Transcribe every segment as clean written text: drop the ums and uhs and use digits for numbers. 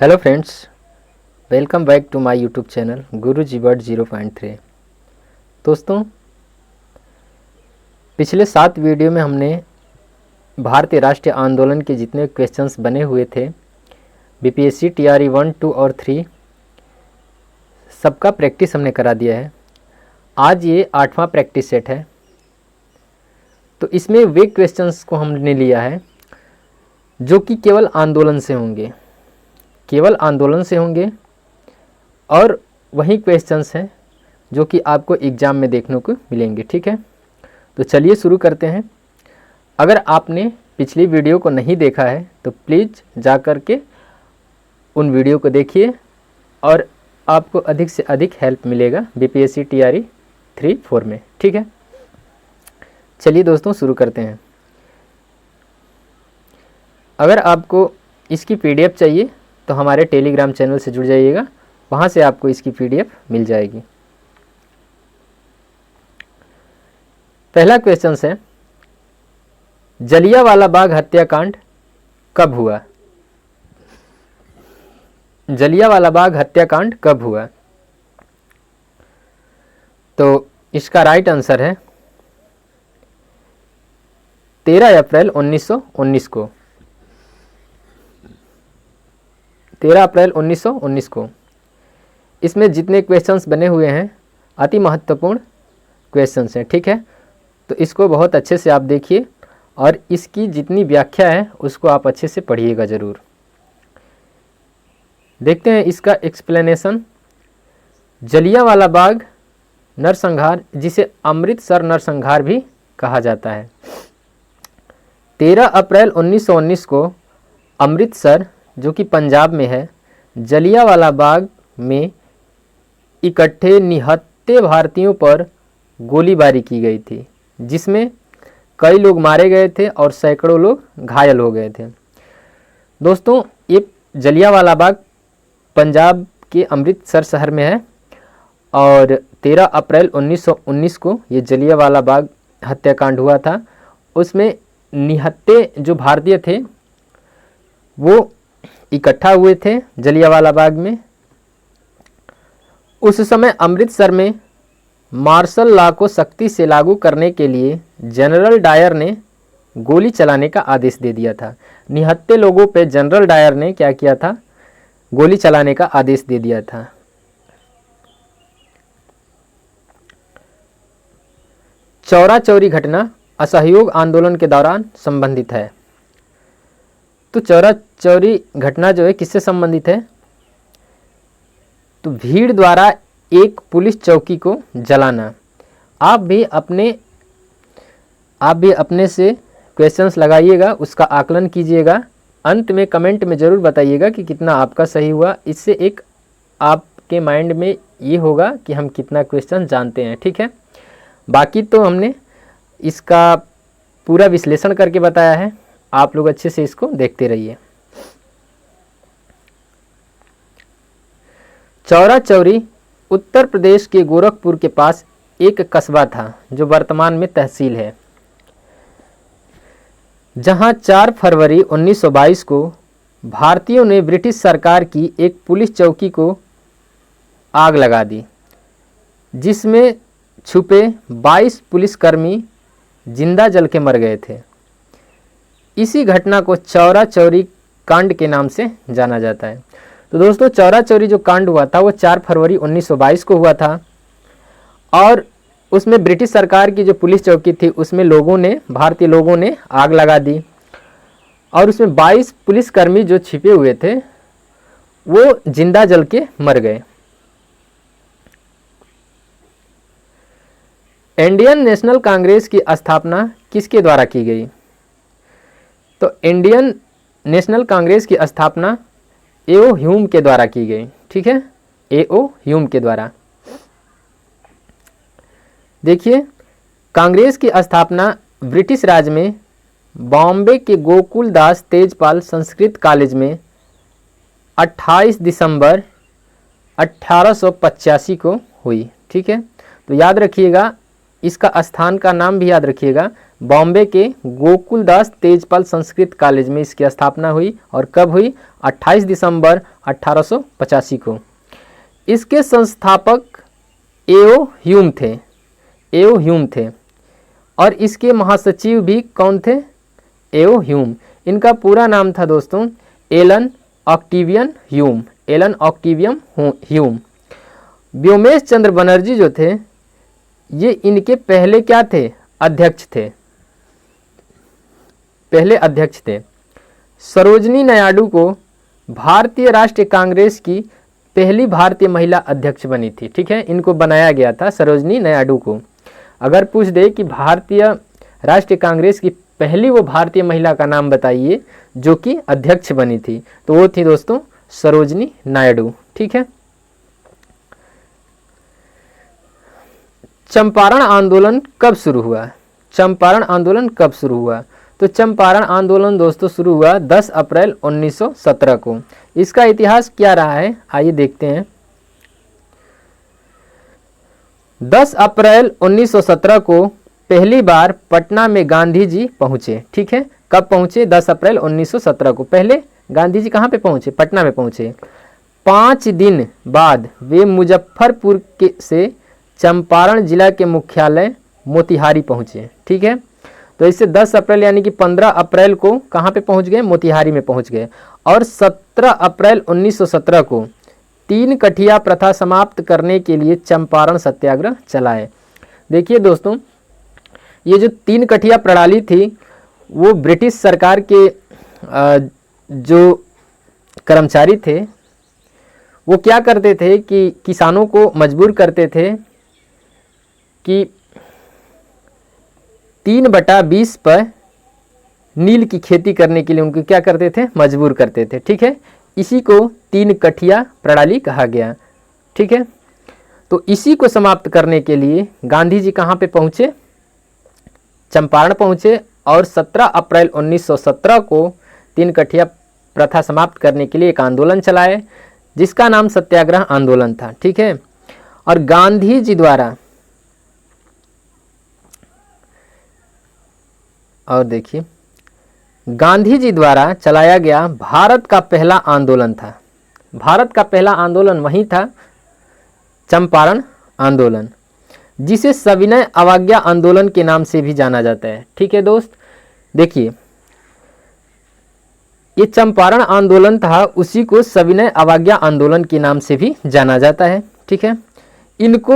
Hello friends, welcome back to my YouTube channel Guruji word 0.3। दोस्तों, पिछले 7 video में हमने भारतीय राष्ट्रीय आंदोलन के जितने क्वेश्चंस बने हुए थे बीपीएससी टीआरई 1, 2 और 3 सबका प्रैक्टिस हमने करा दिया है। आज ये 8वां प्रैक्टिस सेट है। तो इसमें वे क्वेश्चंस को हमने लिया है जो कि केवल आंदोलन से होंगे, और वही क्वेश्चंस हैं जो कि आपको एग्ज़ाम में देखने को मिलेंगे। ठीक है, तो चलिए शुरू करते हैं। अगर आपने पिछली वीडियो को नहीं देखा है तो प्लीज़ जा कर के उन वीडियो को देखिए और आपको अधिक से अधिक हेल्प मिलेगा बीपीएससी टीआरई 3, 4 में। ठीक है, चलिए दोस्तों शुरू करते हैं। अगर आपको इसकी पीडीएफ चाहिए तो हमारे टेलीग्राम चैनल से जुड़ जाइएगा, वहाँ से आपको इसकी पीडीएफ मिल जाएगी। पहला क्वेश्चन है, जलियांवाला बाग हत्याकांड कब हुआ? जलियांवाला बाग हत्याकांड कब हुआ? तो इसका राइट आंसर है 13 अप्रैल 1919 को। 13 अप्रैल 1919 को। इसमें जितने क्वेश्चंस बने हुए हैं अति महत्वपूर्ण क्वेश्चंस हैं। ठीक है, तो इसको बहुत अच्छे से आप देखिए और इसकी जितनी व्याख्या है उसको आप अच्छे से पढ़िएगा ज़रूर। देखते हैं इसका एक्सप्लेनेशन। जलियांवाला बाग नरसंहार, जिसे अमृतसर नरसंहार भी कहा जाता है, 13 अप्रैल 1919 को अमृतसर, जो कि पंजाब में है, जलियांवाला बाग में इकट्ठे निहत्थे भारतीयों पर गोलीबारी की गई थी, जिसमें कई लोग मारे गए थे और सैकड़ों लोग घायल हो गए थे। दोस्तों, ये जलियांवाला बाग पंजाब के अमृतसर शहर में है और 13 अप्रैल 1919 को ये जलियांवाला बाग हत्याकांड हुआ था। उसमें निहत्थे जो भारतीय थे वो इकट्ठा हुए थे जलियांवाला बाग में। उस समय अमृतसर में मार्शल लॉ को सख्ती से लागू करने के लिए जनरल डायर ने गोली चलाने का आदेश दे दिया था। निहत्थे लोगों पे जनरल डायर ने क्या किया था? गोली चलाने का आदेश दे दिया था। चौरा चौरी घटना असहयोग आंदोलन के दौरान संबंधित है। तो चौरा चौरी घटना जो है किससे संबंधित है? तो भीड़ द्वारा एक पुलिस चौकी को जलाना। आप भी अपने से क्वेश्चंस लगाइएगा, उसका आकलन कीजिएगा। अंत में कमेंट में ज़रूर बताइएगा कि कितना आपका सही हुआ। इससे एक आपके माइंड में ये होगा कि हम कितना क्वेश्चन जानते हैं। ठीक है, बाकी तो हमने इसका पूरा विश्लेषण करके बताया है, आप लोग अच्छे से इसको देखते रहिए। चौरा चौरी उत्तर प्रदेश के गोरखपुर के पास एक कस्बा था जो वर्तमान में तहसील है, जहां 4 फरवरी 1922 को भारतीयों ने ब्रिटिश सरकार की एक पुलिस चौकी को आग लगा दी, जिसमें छुपे 22 पुलिसकर्मी जिंदा जल के मर गए थे। इसी घटना को चौरा चौरी कांड के नाम से जाना जाता है। तो दोस्तों, चौरा चौरी जो कांड हुआ था वो 4 फरवरी 1922 को हुआ था और उसमें ब्रिटिश सरकार की जो पुलिस चौकी थी उसमें भारतीय लोगों ने आग लगा दी और उसमें 22 पुलिसकर्मी जो छिपे हुए थे वो जिंदा जल के मर गए। इंडियन नेशनल कांग्रेस की स्थापना किसके द्वारा की गई? तो इंडियन नेशनल कांग्रेस की स्थापना ए.ओ. ह्यूम के द्वारा की गई। ठीक है, ए.ओ. ह्यूम के द्वारा। देखिए, कांग्रेस की स्थापना ब्रिटिश राज में बॉम्बे के गोकुलदास तेजपाल संस्कृत कॉलेज में 28 दिसंबर 1885 को हुई। ठीक है, तो याद रखिएगा, इसका स्थान का नाम भी याद रखिएगा। बॉम्बे के गोकुलदास तेजपाल संस्कृत कॉलेज में इसकी स्थापना हुई और कब हुई? 28 दिसंबर 1885 को। इसके संस्थापक एओ ह्यूम थे और इसके महासचिव भी कौन थे? एओ ह्यूम। इनका पूरा नाम था दोस्तों एलन ऑक्टेवियन ह्यूम। व्योमेश चंद्र बनर्जी जो थे ये इनके पहले क्या थे? अध्यक्ष थे। सरोजनी नायडू को भारतीय राष्ट्रीय कांग्रेस की पहली भारतीय महिला अध्यक्ष बनी थी। ठीक है, इनको बनाया गया था सरोजनी नायडू को। अगर पूछ दे कि भारतीय राष्ट्रीय कांग्रेस की पहली वो भारतीय महिला का नाम बताइए जो कि अध्यक्ष बनी थी, तो वो थी दोस्तों सरोजनी नायडू। ठीक है। चंपारण आंदोलन कब शुरू हुआ? तो चंपारण आंदोलन दोस्तों शुरू हुआ 10 अप्रैल 1917 को। इसका इतिहास क्या रहा है आइए देखते हैं। 10 अप्रैल 1917 को पहली बार पटना में गांधी जी पहुंचे। ठीक है, कब पहुंचे? 10 अप्रैल 1917 को। पहले गांधी जी कहाँ पे पहुंचे? पटना में पहुंचे। 5 दिन बाद वे मुजफ्फरपुर से चंपारण जिला के मुख्यालय मोतिहारी पहुंचे। ठीक है, तो इससे 10 अप्रैल यानी कि 15 अप्रैल को कहाँ पे पहुंच गए? मोतिहारी में पहुंच गए। और 17 अप्रैल 1917 को 3 कठिया प्रथा समाप्त करने के लिए चंपारण सत्याग्रह चलाए। देखिए दोस्तों, ये जो 3 कठिया प्रणाली थी वो ब्रिटिश सरकार के जो कर्मचारी थे वो क्या करते थे कि किसानों को मजबूर करते थे कि 3/20 पर नील की खेती करने के लिए उनको क्या करते थे? मजबूर करते थे। ठीक है, इसी को 3 कठिया प्रणाली कहा गया। ठीक है, तो इसी को समाप्त करने के लिए गांधी जी कहाँ पे पहुँचे? चंपारण पहुँचे और 17 अप्रैल 1917 को 3 कठिया प्रथा समाप्त करने के लिए एक आंदोलन चलाए जिसका नाम सत्याग्रह आंदोलन था। ठीक है, और गांधी जी द्वारा, और देखिए गांधी जी द्वारा चलाया गया भारत का पहला आंदोलन था। भारत का पहला आंदोलन वही था चंपारण आंदोलन, जिसे सविनय अवज्ञा आंदोलन के नाम से भी जाना जाता है। ठीक है दोस्त, देखिए ये चंपारण आंदोलन था, उसी को सविनय अवज्ञा आंदोलन के नाम से भी जाना जाता है। ठीक है, इनको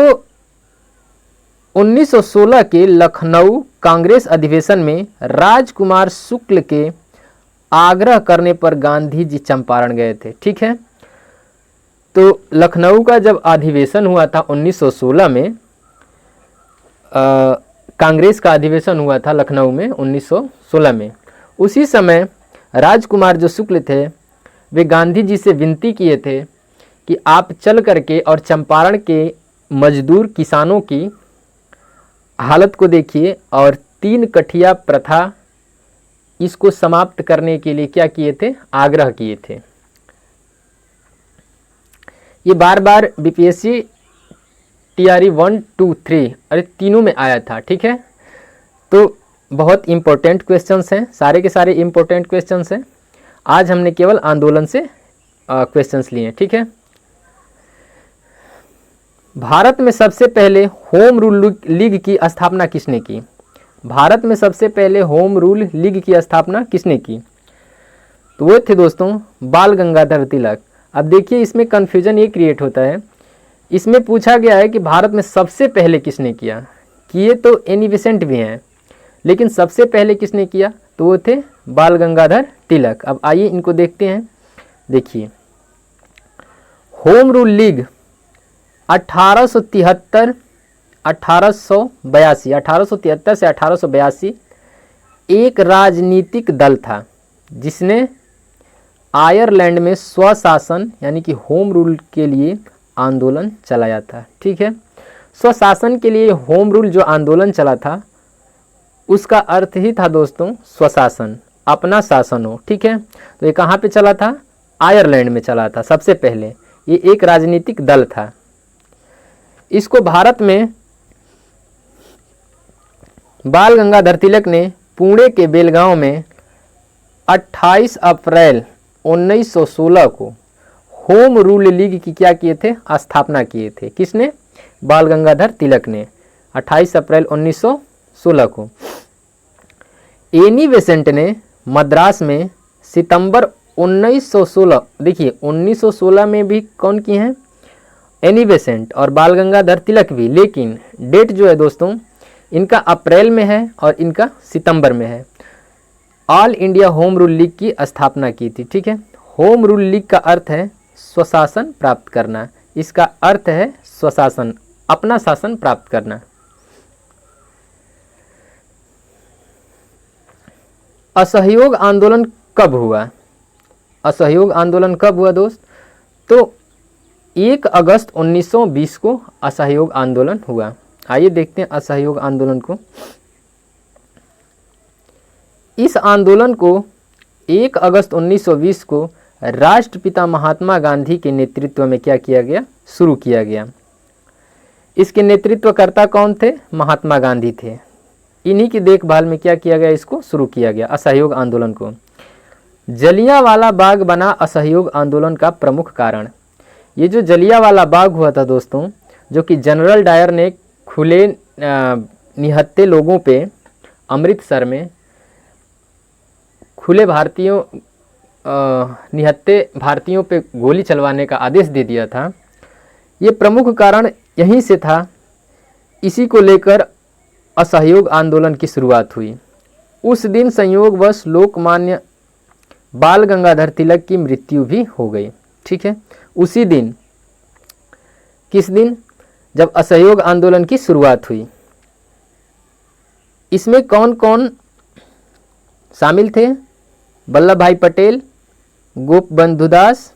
1916 के लखनऊ कांग्रेस अधिवेशन में राजकुमार शुक्ल के आग्रह करने पर गांधी जी चंपारण गए थे। ठीक है, तो लखनऊ का जब अधिवेशन हुआ था 1916 में, कांग्रेस का अधिवेशन हुआ था लखनऊ में 1916 में, उसी समय राजकुमार जो शुक्ल थे वे गांधी जी से विनती किए थे कि आप चल करके और चंपारण के मजदूर किसानों की हालत को देखिए और 3 कठिया प्रथा इसको समाप्त करने के लिए क्या किए थे? आग्रह किए थे। ये बार बार बीपीएससी टीआरई 1, 2, 3 अरे तीनों में आया था। ठीक है, तो बहुत इंपॉर्टेंट क्वेश्चंस हैं, सारे के सारे इंपॉर्टेंट क्वेश्चंस हैं। आज हमने केवल आंदोलन से क्वेश्चंस लिए। ठीक है, भारत में सबसे पहले होम रूल लीग की स्थापना किसने की? भारत में सबसे पहले होम रूल लीग की स्थापना किसने की? तो वो थे दोस्तों बाल गंगाधर तिलक। अब देखिए इसमें कन्फ्यूजन ये क्रिएट होता है, इसमें पूछा गया है कि भारत में सबसे पहले किसने किया? किए तो एनी बेसेंट भी हैं, लेकिन सबसे पहले किसने किया? तो वो थे बाल गंगाधर तिलक। अब आइए इनको देखते हैं। देखिए होम रूल लीग 1873 से 1882 एक राजनीतिक दल था जिसने आयरलैंड में स्वशासन यानी कि होम रूल के लिए आंदोलन चलाया था। ठीक है, स्वशासन के लिए होम रूल जो आंदोलन चला था उसका अर्थ ही था दोस्तों स्वशासन, अपना शासन हो। ठीक है, तो ये कहाँ पे चला था? आयरलैंड में चला था सबसे पहले। ये एक राजनीतिक दल था। इसको भारत में बाल गंगाधर तिलक ने पुणे के बेलगांव में 28 अप्रैल 1916 को होम रूल लीग की क्या किए थे, स्थापना किए थे। किसने? बाल गंगाधर तिलक ने 28 अप्रैल 1916 को। एनी बेसेंट ने मद्रास में सितंबर 1916, देखिए 1916 में भी कौन किए हैं, एनी बेसेंट और बाल गंगाधर तिलक भी, लेकिन डेट जो है दोस्तों इनका अप्रैल में है और इनका सितंबर में है। All India home rule league की स्थापना की थी। ठीक है, होम रूल लीग का अर्थ है स्वशासन प्राप्त करना, इसका अर्थ है स्वशासन, अपना शासन प्राप्त करना। असहयोग आंदोलन कब हुआ? असहयोग आंदोलन कब हुआ दोस्त? तो 1 अगस्त 1920 को असहयोग आंदोलन हुआ। आइए देखते हैं असहयोग आंदोलन को। इस आंदोलन को 1 अगस्त 1920 को राष्ट्रपिता महात्मा गांधी के नेतृत्व में क्या किया गया, शुरू किया गया। इसके नेतृत्वकर्ता कौन थे? महात्मा गांधी थे। इन्हीं की देखभाल में क्या किया गया, इसको शुरू किया गया असहयोग आंदोलन को। जलियांवाला बाग बना असहयोग आंदोलन का प्रमुख कारण। ये जो जलियांवाला बाग हुआ था दोस्तों, जो कि जनरल डायर ने खुले निहत्थे लोगों पे अमृतसर में खुले निहत्थे भारतीयों पे गोली चलवाने का आदेश दे दिया था, ये प्रमुख कारण यहीं से था। इसी को लेकर असहयोग आंदोलन की शुरुआत हुई। उस दिन संयोगवश लोकमान्य बाल गंगाधर तिलक की मृत्यु भी हो गई। ठीक है, उसी दिन, किस दिन? जब असहयोग आंदोलन की शुरुआत हुई। इसमें कौन कौन शामिल थे? वल्लभ भाई पटेल, गोपबंधु दास,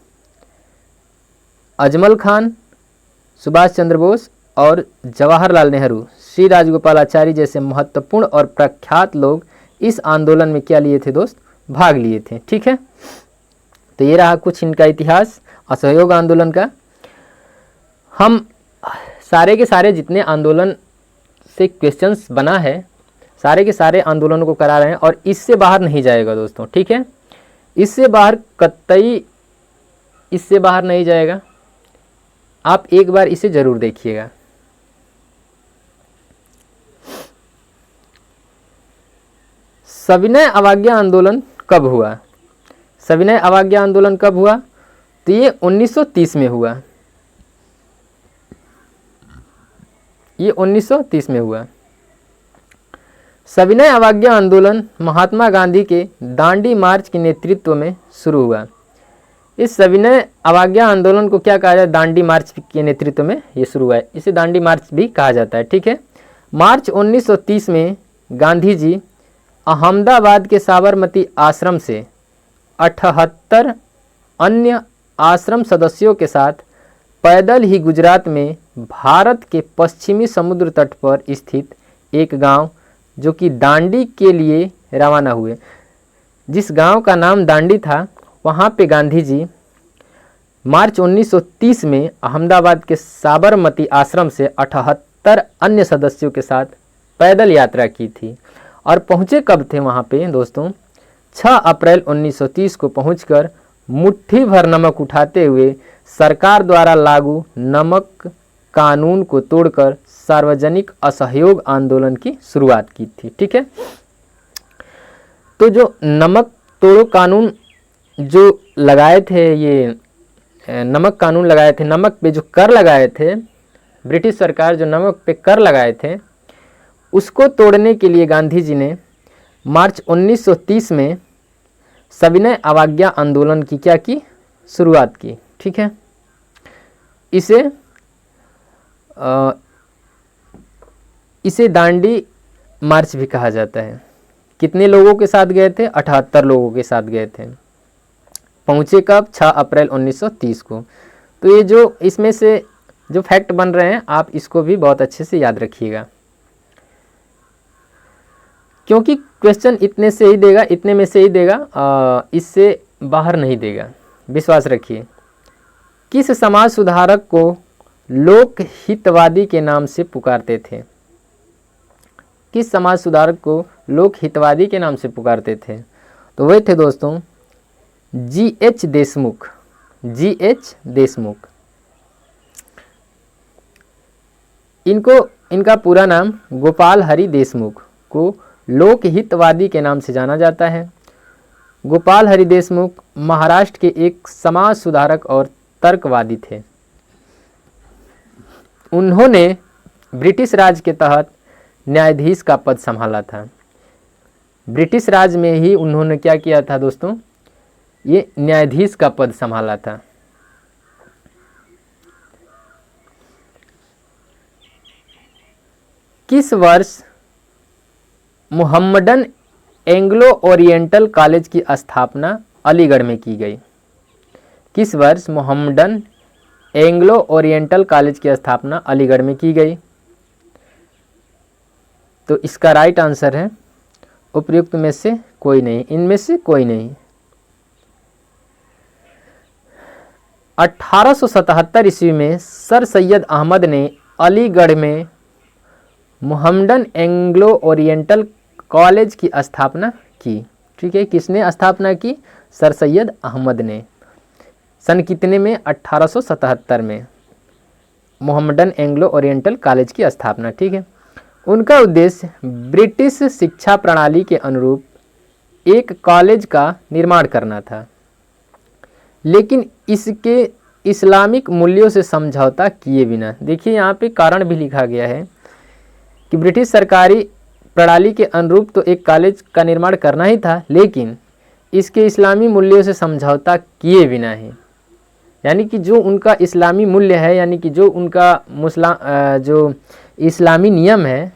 अजमल खान, सुभाष चंद्र बोस और जवाहरलाल नेहरू, श्री राजगोपालाचारी जैसे महत्वपूर्ण और प्रख्यात लोग इस आंदोलन में क्या लिए थे दोस्त, भाग लिए थे। ठीक है, तो ये रहा कुछ इनका इतिहास असहयोग आंदोलन का। हम सारे के सारे जितने आंदोलन से क्वेश्चंस बना है, सारे के सारे आंदोलनों को करा रहे हैं और इससे बाहर नहीं जाएगा दोस्तों। ठीक है, इससे बाहर कतई, इससे बाहर नहीं जाएगा। आप एक बार इसे जरूर देखिएगा। सविनय अवज्ञा आंदोलन कब हुआ? सविनय अवज्ञा आंदोलन कब हुआ? तो ये 1930 में हुआ। ये 1930 में हुआ। सविनय अवज्ञा आंदोलन महात्मा गांधी के दांडी मार्च के नेतृत्व में शुरू हुआ। इस सविनय अवज्ञा आंदोलन को क्या कहा जाए? दांडी मार्च के नेतृत्व में ये शुरू हुआ है, इसे दांडी मार्च भी कहा जाता है। ठीक है, मार्च 1930 में गांधी जी अहमदाबाद के साबरमती आश्रम से 78 अन्य आश्रम सदस्यों के साथ पैदल ही गुजरात में भारत के पश्चिमी समुद्र तट पर स्थित एक गांव जो कि दांडी के लिए रवाना हुए। जिस गांव का नाम दांडी था, वहां पे गांधी जी मार्च 1930 में अहमदाबाद के साबरमती आश्रम से 78 अन्य सदस्यों के साथ पैदल यात्रा की थी। और पहुँचे कब थे वहाँ पे दोस्तों? 6 अप्रैल 1930 को पहुंचकर मुट्ठी भर नमक उठाते हुए सरकार द्वारा लागू नमक कानून को तोड़कर सार्वजनिक असहयोग आंदोलन की शुरुआत की थी। ठीक है, तो जो नमक तोड़ो कानून जो लगाए थे, ये नमक कानून लगाए थे, नमक पे जो कर लगाए थे, ब्रिटिश सरकार जो नमक पे कर लगाए थे, उसको तोड़ने के लिए गांधी जी ने मार्च 1930 में सविनय अवज्ञा आंदोलन की क्या की, शुरुआत की। ठीक है, इसे दांडी मार्च भी कहा जाता है। कितने लोगों के साथ गए थे? 78 लोगों के साथ गए थे। पहुँचे कब? 6 अप्रैल 1930 को। तो ये जो इसमें से जो फैक्ट बन रहे हैं, आप इसको भी बहुत अच्छे से याद रखिएगा, क्योंकि क्वेश्चन इतने से ही देगा, इतने में से ही देगा, इससे बाहर नहीं देगा, विश्वास रखिए। किस समाज सुधारक को लोक हितवादी के नाम से पुकारते थे? किस समाज सुधारक को लोक हितवादी के नाम से पुकारते थे? तो वे थे दोस्तों GH देशमुख, GH देशमुख। इनका पूरा नाम गोपाल हरि देशमुख को लोकहितवादी के नाम से जाना जाता है। गोपाल हरि देशमुख महाराष्ट्र के एक समाज सुधारक और तर्कवादी थे। उन्होंने ब्रिटिश राज के तहत न्यायाधीश का पद संभाला था। ब्रिटिश राज में ही उन्होंने क्या किया था दोस्तों, ये न्यायाधीश का पद संभाला था। किस वर्ष मुहम्मडन एंग्लो ओरिएंटल कॉलेज की स्थापना अलीगढ़ में की गई? किस वर्ष मुहम्मडन एंग्लो ओरिएंटल कॉलेज की स्थापना अलीगढ़ में की गई? तो इसका राइट आंसर है उपयुक्त में से कोई नहीं, इनमें से कोई नहीं। 1877 ईस्वी में सर सैयद अहमद ने अलीगढ़ में मुहम्मडन एंग्लो ओरिएंटल कॉलेज की स्थापना की। ठीक है, किसने स्थापना की? सर सैयद अहमद ने। सन कितने में? 1877 में मुहम्मडन एंग्लो ओरिएंटल कॉलेज की स्थापना। ठीक है, उनका उद्देश्य ब्रिटिश शिक्षा प्रणाली के अनुरूप एक कॉलेज का निर्माण करना था, लेकिन इसके इस्लामिक मूल्यों से समझौता किए बिना। देखिए यहाँ पे कारण भी लिखा गया है कि ब्रिटिश सरकारी प्रणाली के अनुरूप तो एक कॉलेज का निर्माण करना ही था, लेकिन इसके इस्लामी मूल्यों से समझौता किए बिना है। यानी कि जो उनका इस्लामी मूल्य है, यानी कि जो उनका जो इस्लामी नियम है,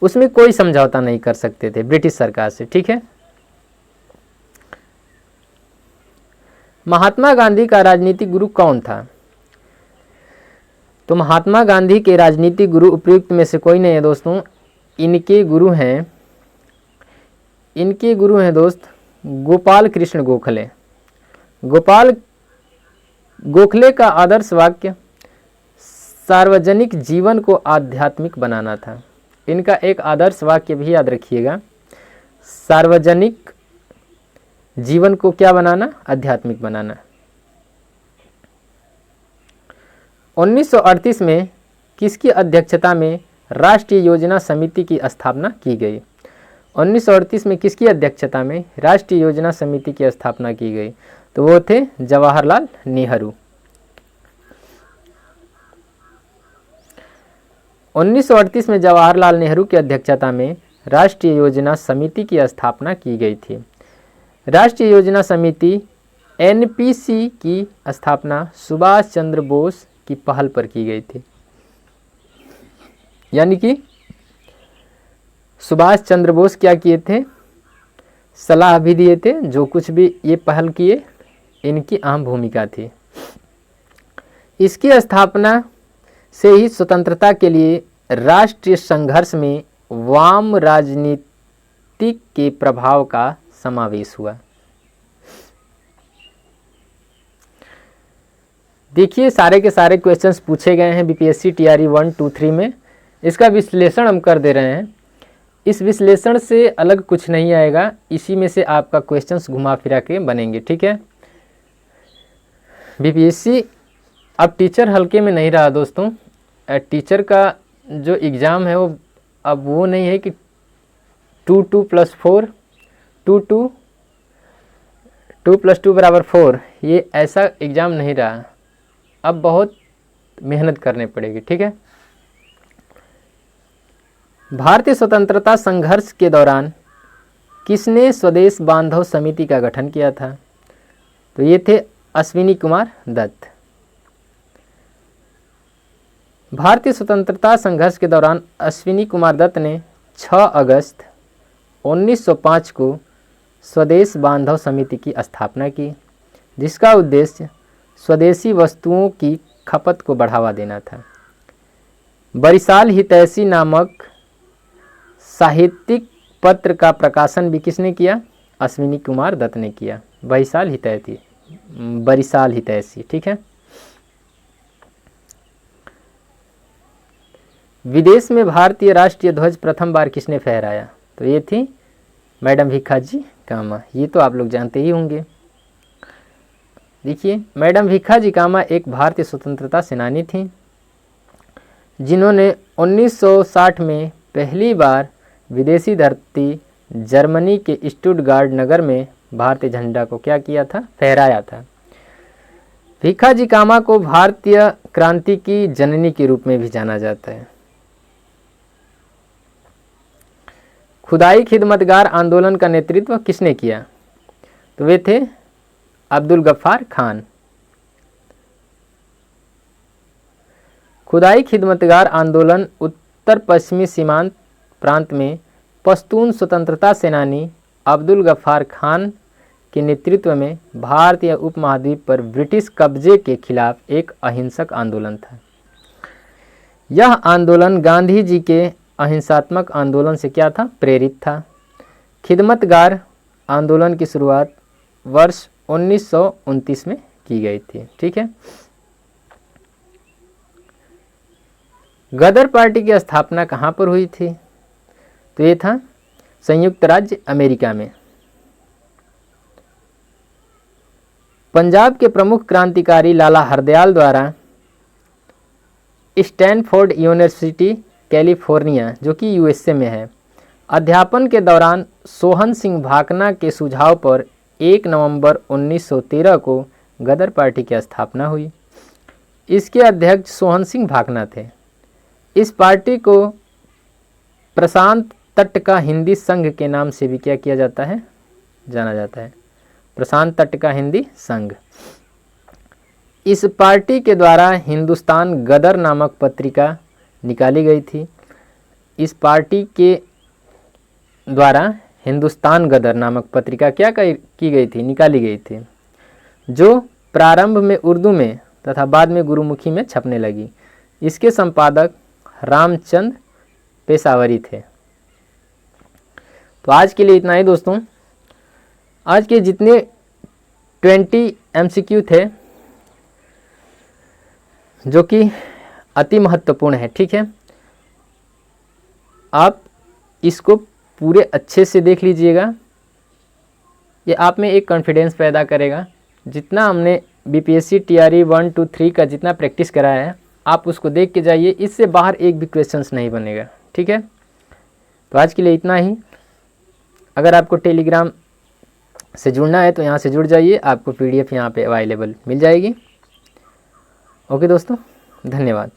उसमें कोई समझौता नहीं कर सकते थे ब्रिटिश सरकार से। ठीक है, महात्मा गांधी का राजनीतिक गुरु कौन था? तो महात्मा गांधी के राजनीतिक गुरु उपयुक्त में से कोई नहीं है दोस्तों। इनके गुरु हैं दोस्त गोपाल कृष्ण गोखले। गोपाल गोखले का आदर्श वाक्य सार्वजनिक जीवन को आध्यात्मिक बनाना था। इनका एक आदर्श वाक्य भी याद रखिएगा, सार्वजनिक जीवन को क्या बनाना? आध्यात्मिक बनाना। 1938 में किसकी अध्यक्षता में राष्ट्रीय योजना समिति की स्थापना की गई? 1938 में किसकी अध्यक्षता में राष्ट्रीय योजना समिति की स्थापना की गई? तो वो थे जवाहरलाल नेहरू। 1938 में जवाहरलाल नेहरू की अध्यक्षता में राष्ट्रीय योजना समिति की स्थापना की गई थी। राष्ट्रीय योजना समिति NPC की स्थापना सुभाष चंद्र बोस की पहल पर की गई थी। यानी कि सुभाष चंद्र बोस क्या किए थे? सलाह भी दिए थे। जो कुछ भी ये पहल किए, इनकी अहम भूमिका थी। इसकी स्थापना से ही स्वतंत्रता के लिए राष्ट्रीय संघर्ष में वाम राजनीति के प्रभाव का समावेश हुआ। देखिए सारे के सारे क्वेश्चंस पूछे गए हैं BPSC TRE 1, 2, 3 में। इसका विश्लेषण हम कर दे रहे हैं। इस विश्लेषण से अलग कुछ नहीं आएगा, इसी में से आपका क्वेश्चंस घुमा फिरा के बनेंगे। ठीक है, BPSC अब टीचर हल्के में नहीं रहा दोस्तों। टीचर का जो एग्ज़ाम है वो अब वो नहीं है कि 2 2 + 4 2 2 2 + 2 = 4, ये ऐसा एग्ज़ाम नहीं रहा। अब बहुत मेहनत करनी पड़ेगी। ठीक है, भारतीय स्वतंत्रता संघर्ष के दौरान किसने स्वदेश बांधव समिति का गठन किया था? तो ये थे अश्विनी कुमार दत्त। भारतीय स्वतंत्रता संघर्ष के दौरान अश्विनी कुमार दत्त ने 6 अगस्त 1905 को स्वदेश बांधव समिति की स्थापना की, जिसका उद्देश्य स्वदेशी वस्तुओं की खपत को बढ़ावा देना था। बरिशाल हितैषी नामक साहित्यिक पत्र का प्रकाशन भी किसने किया? अश्विनी कुमार दत्त ने किया। बरिशाल हितैषी। ठीक है, विदेश में भारतीय राष्ट्रीय ध्वज प्रथम बार किसने फहराया? तो ये थी मैडम भिखाजी कामा। ये तो आप लोग जानते ही होंगे। देखिए, मैडम भीखाजी कामा एक भारतीय स्वतंत्रता सेनानी थी जिन्होंने 1960 में पहली बार विदेशी धरती जर्मनी के स्टुटगार्ट नगर में भारतीय झंडा को क्या किया था, फहराया था। भीखाजी कामा को भारतीय क्रांति की जननी के रूप में भी जाना जाता है। खुदाई खिदमतगार आंदोलन का नेतृत्व किसने किया? तो वे थे अब्दुल गफ्फार खान। खुदाई खिदमतगार आंदोलन उत्तर पश्चिमी सीमांत प्रांत में पश्तून स्वतंत्रता सेनानी अब्दुल गफ्फार खान के नेतृत्व में भारतीय उपमहाद्वीप पर ब्रिटिश कब्जे के खिलाफ एक अहिंसक आंदोलन था। यह आंदोलन गांधी जी के अहिंसात्मक आंदोलन से क्या था, प्रेरित था। खिदमतगार आंदोलन की शुरुआत वर्ष 1929 में की गई थी। ठीक है। गदर पार्टी की स्थापना कहाँ पर हुई थी? तो ये था संयुक्त राज्य अमेरिका में। पंजाब के प्रमुख क्रांतिकारी लाला हरदयाल द्वारा स्टैनफोर्ड यूनिवर्सिटी कैलिफोर्निया, जो कि यूएसए में है, अध्यापन के दौरान सोहन सिंह भाकना के सुझाव पर 1 नवंबर 1913 को गदर पार्टी की स्थापना हुई। इसके अध्यक्ष सोहन सिंह भाकना थे। इस पार्टी को प्रशांत तट का हिंदी संघ के नाम से भी क्या किया जाता है, जाना जाता है, प्रशांत तट का हिंदी संघ। इस पार्टी के द्वारा हिंदुस्तान गदर नामक पत्रिका निकाली गई थी। इस पार्टी के द्वारा हिंदुस्तान गदर नामक पत्रिका क्या की गई थी, निकाली गई थी, जो प्रारंभ में उर्दू में तथा बाद में गुरुमुखी में छपने लगी। इसके संपादक रामचंद्र पेशावरी थे। तो आज के लिए इतना ही दोस्तों। आज के जितने 20 MCQ थे जो कि अति महत्वपूर्ण है, ठीक है, आप इसको पूरे अच्छे से देख लीजिएगा। ये आप में एक कॉन्फिडेंस पैदा करेगा। जितना हमने BPSC TRE 1 2 3 का जितना प्रैक्टिस कराया है, आप उसको देख के जाइए, इससे बाहर एक भी क्वेश्चंस नहीं बनेगा। ठीक है। तो आज के लिए इतना ही। अगर आपको टेलीग्राम से जुड़ना है तो यहाँ से जुड़ जाइए, आपको PDF यहाँ पे अवेलेबल मिल जाएगी। ओके दोस्तों, धन्यवाद।